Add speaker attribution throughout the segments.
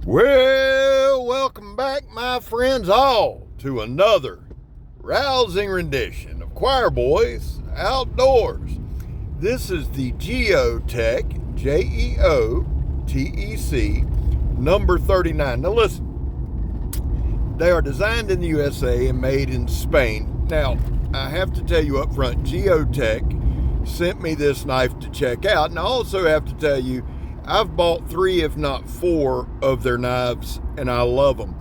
Speaker 1: Well, welcome back, my friends, all to another rousing rendition of Choir Boys Outdoors. This is the Geotech, Geotec, number 39. Now listen, they are designed in the USA and made in Spain. Now, I have to tell you up front, Geotech sent me this knife to check out, and I also have to tell you, I've bought 3, if not 4 of their knives, and I love them.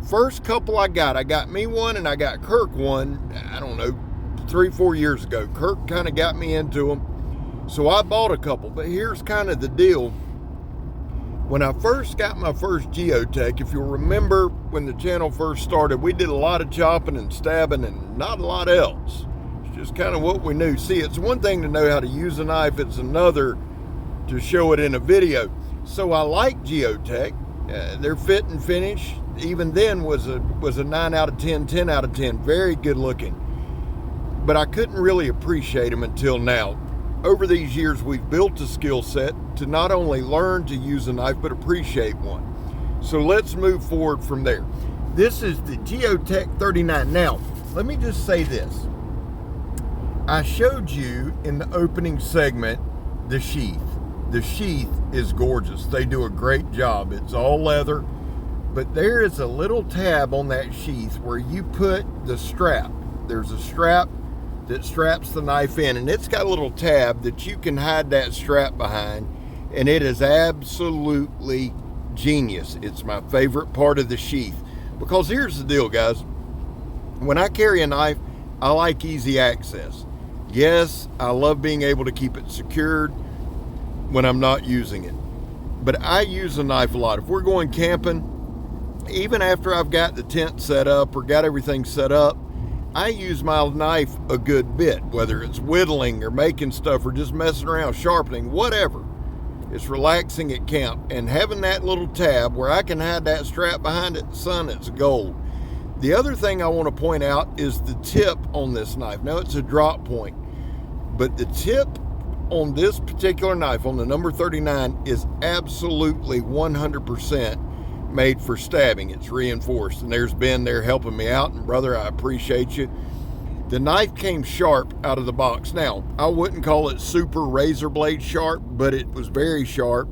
Speaker 1: First couple I got me one and I got Kirk one, I don't know, 3-4 years ago. Kirk kind of got me into them, so I bought a couple. But here's kind of the deal. When I first got my first Geotech, if you'll remember when the channel first started, we did a lot of chopping and stabbing and not a lot else. It's just kind of what we knew. See, it's one thing to know how to use a knife, it's another to show it in a video. So I like Geotech. Their fit and finish, even then, was a 9 out of 10, 10 out of 10. Very good looking. But I couldn't really appreciate them until now. Over these years, we've built a skill set to not only learn to use a knife, but appreciate one. So let's move forward from there. This is the Geotech 39. Now, let me just say this. I showed you in the opening segment the sheath. The sheath is gorgeous. They do a great job. It's all leather, but there is a little tab on that sheath where you put the strap. There's a strap that straps the knife in, and it's got a little tab that you can hide that strap behind, and it is absolutely genius. It's my favorite part of the sheath, because here's the deal, guys. When I carry a knife, I like easy access. Yes, I love being able to keep it secured when I'm not using it, but I use a knife a lot. If we're going camping, even after I've got the tent set up or got everything set up, I use my knife a good bit, whether it's whittling or making stuff or just messing around, sharpening, whatever. It's relaxing at camp, and having that little tab where I can hide that strap behind it, son, it's gold. The other thing I want to point out is the tip on this knife. Now, it's a drop point, but the tip on this particular knife, on the number 39, is absolutely 100% made for stabbing. It's reinforced, and there's Ben there helping me out, and brother, I appreciate you. The knife came sharp out of the box. Now, I wouldn't call it super razor blade sharp, but it was very sharp,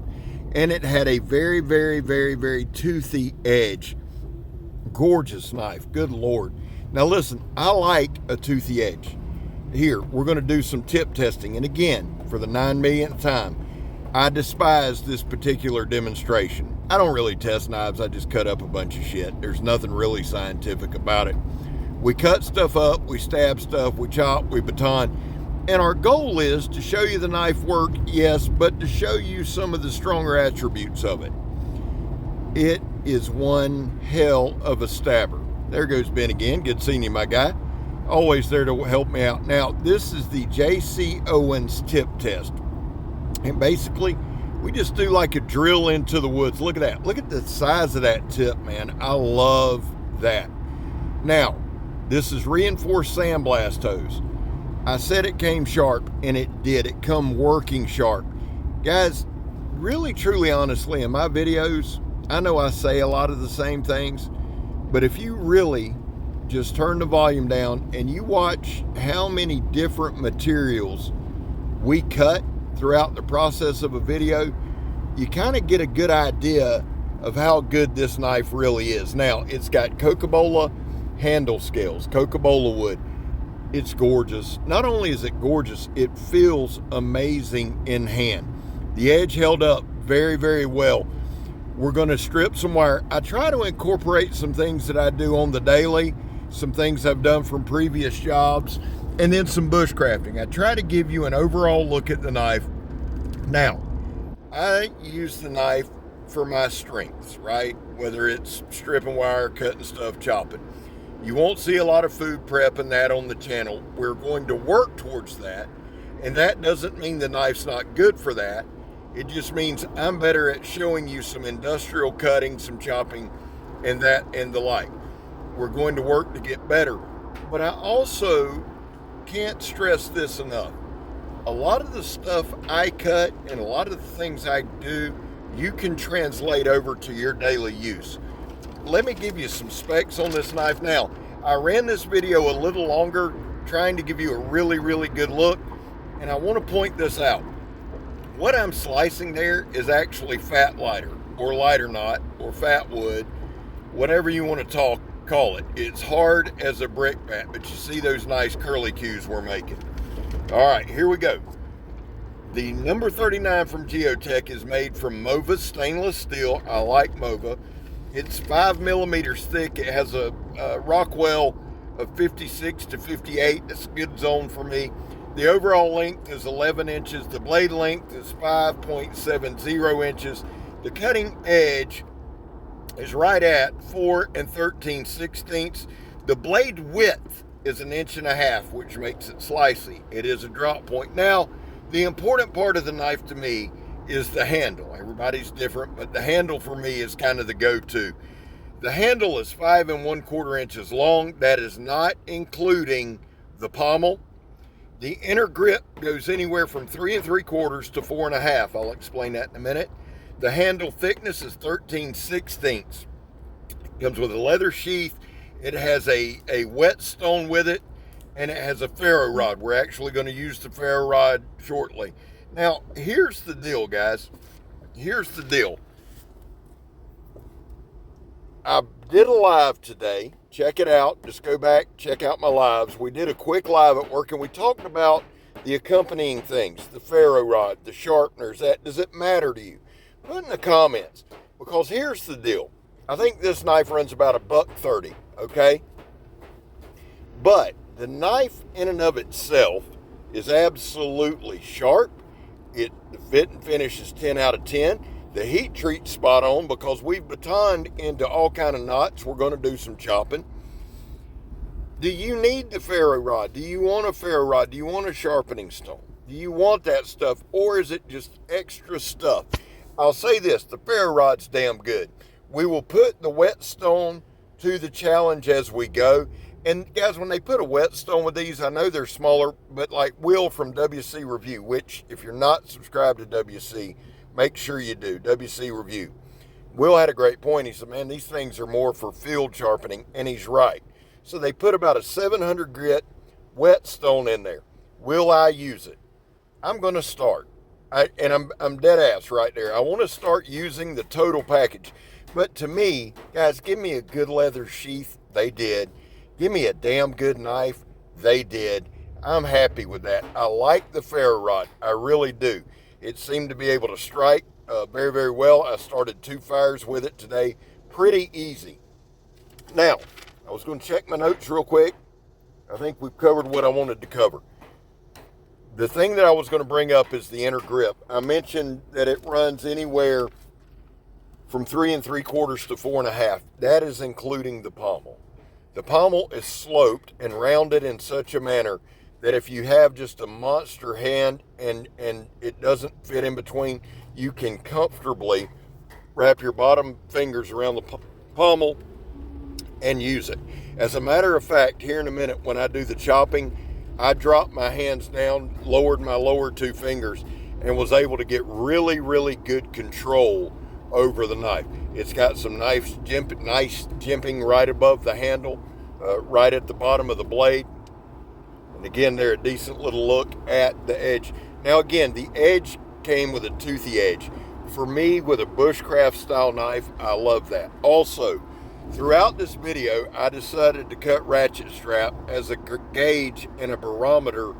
Speaker 1: and it had a very, very, very, very toothy edge. Gorgeous knife, good Lord. Now listen, I like a toothy edge. Here, we're going to do some tip testing. And again, for the 9 millionth time, I despise this particular demonstration. I don't really test knives. I just cut up a bunch of shit. There's nothing really scientific about it. We cut stuff up, we stab stuff, we chop, we baton. And our goal is to show you the knife work, yes, but to show you some of the stronger attributes of it. It is one hell of a stabber. There goes Ben again. Good seeing you, my guy. Always there to help me out. Now, this is the J.C. Owens tip test. And basically, we just do like a drill into the woods. Look at that. Look at the size of that tip, man. I love that. Now, this is reinforced sandblast hose. I said it came sharp, and it did. It come working sharp. Guys, really, truly, honestly, in my videos, I know I say a lot of the same things, but if you really just turn the volume down and you watch how many different materials we cut throughout the process of a video, you kind of get a good idea of how good this knife really is. Now, it's got Cocobolo handle scales, Cocobolo wood. It's gorgeous. Not only is it gorgeous, it feels amazing in hand. The edge held up very, very well. We're going to strip some wire. I try to incorporate some things that I do on the daily, some things I've done from previous jobs, and then some bushcrafting. I try to give you an overall look at the knife. Now, I use the knife for my strengths, right? Whether it's stripping wire, cutting stuff, chopping. You won't see a lot of food prep and that on the channel. We're going to work towards that, and that doesn't mean the knife's not good for that. It just means I'm better at showing you some industrial cutting, some chopping, and that and the like. We're going to work to get better. But I also can't stress this enough. A lot of the stuff I cut and a lot of the things I do you can translate over to your daily use. Let me give you some specs on this knife now. I ran this video a little longer trying to give you a really, really good look, and I want to point this out. What I'm slicing there is actually fat lighter, or lighter knot, or fat wood, whatever you want to call it. It's hard as a brick bat, but you see those nice curly cues we're making. All right, here we go. The number 39 from Geotech is made from Mova stainless steel. I like Mova. It's 5 millimeters thick. It has a Rockwell of 56 to 58. That's a good zone for me. The overall length is 11 inches. The blade length is 5.70 inches. The cutting edge is right at 4 13/16. The blade width is 1.5 inches, which makes it slicey. It is a drop point. Now, the important part of the knife to me is the handle. Everybody's different, but the handle for me is kind of the go-to. The handle is 5 1/4 inches long. That is not including the pommel. The inner grip goes anywhere from 3 3/4 to 4 1/2. I'll explain that in a minute. The handle thickness is 13/16. It comes with a leather sheath. It has a whetstone with it, and it has a ferro rod. We're actually going to use the ferro rod shortly. Now, here's the deal, guys. Here's the deal. I did a live today. Check it out. Just go back, check out my lives. We did a quick live at work, and we talked about the accompanying things, the ferro rod, the sharpeners. Does it matter to you? Put in the comments, because here's the deal. I think this knife runs about $130, okay? But the knife in and of itself is absolutely sharp. The fit and finish is 10 out of 10. The heat treat's spot on because we've batoned into all kind of knots. We're going to do some chopping. Do you need the ferro rod? Do you want a ferro rod? Do you want a sharpening stone? Do you want that stuff, or is it just extra stuff? I'll say this, the ferro rod's damn good. We will put the whetstone to the challenge as we go. And guys, when they put a whetstone with these, I know they're smaller, but like Will from WC Review, which if you're not subscribed to WC, make sure you do, WC Review. Will had a great point. He said, man, these things are more for field sharpening, and he's right. So they put about a 700 grit whetstone in there. Will I use it? I'm going to start. I'm dead ass right there. I want to start using the total package. But to me, guys, give me a good leather sheath. They did. Give me a damn good knife. They did. I'm happy with that. I like the ferro rod. I really do. It seemed to be able to strike very, very well. I started 2 fires with it today. Pretty easy. Now, I was going to check my notes real quick. I think we've covered what I wanted to cover. The thing that I was going to bring up is the inner grip. I mentioned that it runs anywhere from 3 3/4 to 4 1/2. That is including the pommel. The pommel is sloped and rounded in such a manner that if you have just a monster hand and it doesn't fit in between, you can comfortably wrap your bottom fingers around the pommel and use it. As a matter of fact, here in a minute when I do the chopping, I dropped my hands down, lowered my lower 2 fingers, and was able to get really, really good control over the knife. It's got some nice jimping right above the handle, right at the bottom of the blade. And again, they're a decent little look at the edge. Now again, the edge came with a toothy edge. For me, with a bushcraft style knife, I love that. Also, throughout this video, I decided to cut ratchet strap as a gauge and a barometer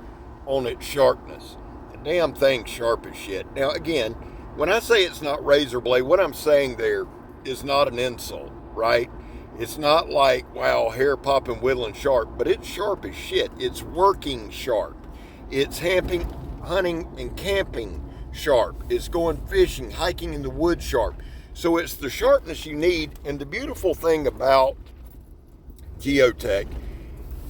Speaker 1: on its sharpness. The damn thing's sharp as shit. Now again, when I say it's not razor blade, what I'm saying there is not an insult, right? It's not like, wow, hair popping, whittling sharp, but it's sharp as shit. It's working sharp. It's hunting and camping sharp. It's going fishing, hiking in the woods sharp. So it's the sharpness you need. And the beautiful thing about Geotech,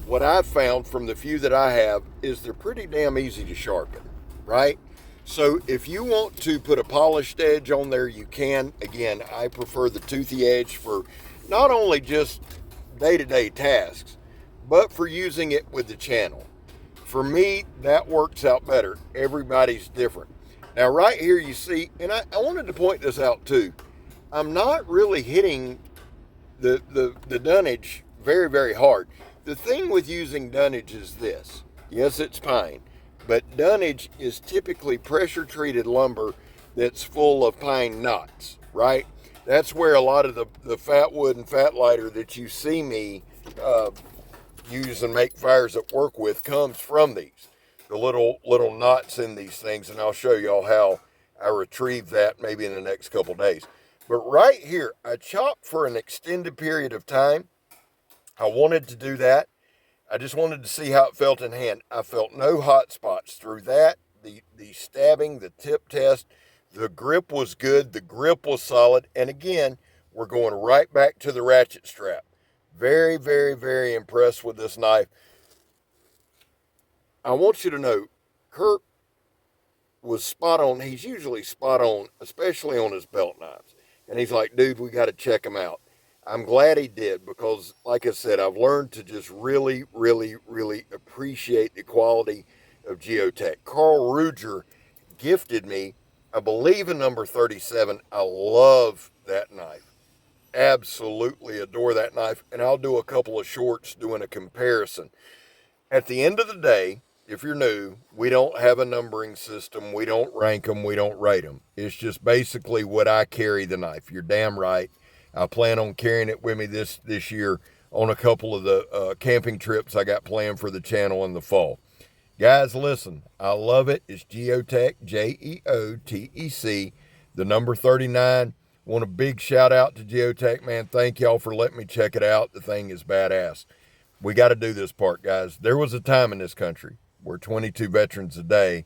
Speaker 1: what I've found from the few that I have, is they're pretty damn easy to sharpen, right? So if you want to put a polished edge on there, you can. Again, I prefer the toothy edge for not only just day-to-day tasks, but for using it with the channel. For me, that works out better. Everybody's different. Now, right here you see, and I wanted to point this out too. I'm not really hitting the dunnage very, very hard. The thing with using dunnage is this. Yes, it's pine, but dunnage is typically pressure treated lumber that's full of pine knots, right? That's where a lot of the fat wood and fat lighter that you see me use and make fires at work with comes from these. The little knots in these things, and I'll show y'all how I retrieve that maybe in the next couple days. But right here, I chopped for an extended period of time. I wanted to do that. I just wanted to see how it felt in hand. I felt no hot spots through that. The stabbing, the tip test, the grip was good. The grip was solid. And again, we're going right back to the ratchet strap. Very, very, very impressed with this knife. I want you to know, Kurt was spot on. He's usually spot on, especially on his belt knives. And he's like, dude, we got to check him out. I'm glad he did because, like I said, I've learned to just really, really, really appreciate the quality of Geotech. Carl Ruger gifted me, I believe, a number 37. I love that knife. Absolutely adore that knife. And I'll do a couple of shorts doing a comparison. At the end of the day, if you're new, we don't have a numbering system. We don't rank them. We don't rate them. It's just basically what I carry the knife. You're damn right. I plan on carrying it with me this year on a couple of the camping trips I got planned for the channel in the fall. Guys, listen, I love it. It's Geotech, Jeotec, the number 39. Want a big shout out to Geotech, man. Thank y'all for letting me check it out. The thing is badass. We got to do this part, guys. There was a time in this country where 22 veterans a day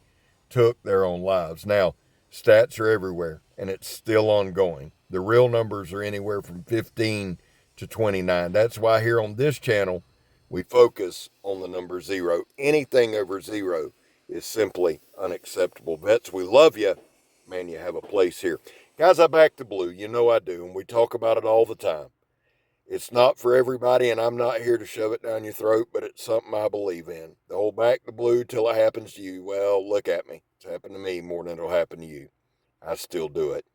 Speaker 1: took their own lives. Now, stats are everywhere, and it's still ongoing. The real numbers are anywhere from 15 to 29. That's why here on this channel, we focus on the number 0. Anything over 0 is simply unacceptable. Vets, we love you. Man, you have a place here. Guys, I back the blue. You know I do, and we talk about it all the time. It's not for everybody, and I'm not here to shove it down your throat, but it's something I believe in. The whole back the blue till it happens to you. Well, look at me. It's happened to me more than it'll happen to you. I still do it.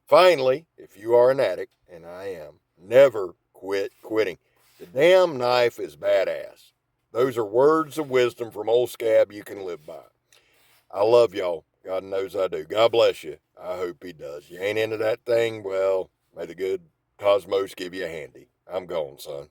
Speaker 1: Finally, if you are an addict, and I am, never quit quitting. The damn knife is badass. Those are words of wisdom from old Scab you can live by. I love y'all. God knows I do. God bless you. I hope he does. You ain't into that thing? Well, may the good Cosmos give you a handy. I'm gone, son.